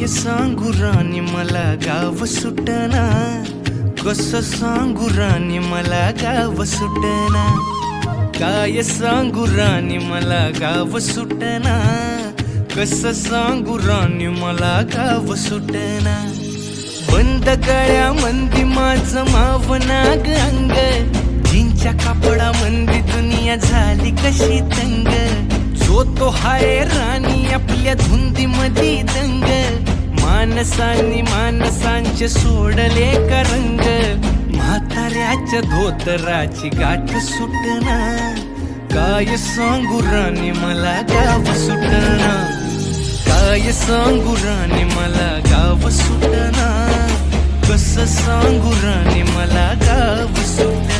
काय सांगू राणी मला गाव सुटना, कसं सांगू राणी मला गाव सुटना, काय सांगू राणी मला गाव सुटना, कसं सांगू राणी मला गाव सुटना। बंद गळ्या मंदी माझं मावनाग अंग, जीनच्या कापडा मंदी दुनिया झाली कशी तंग, जो तो हाय राणी आपल्या धुंदी मधी दंग, माणसांनी माणसांचे सोडले का रंग, म्हाताऱ्याच्या धोतराची गाठ सुटना, काय सांगू राणी मला गाव सुटना, काय सांगू राणी मला गाव सुटना, कसं सांगू राणी मला गाव सुटना।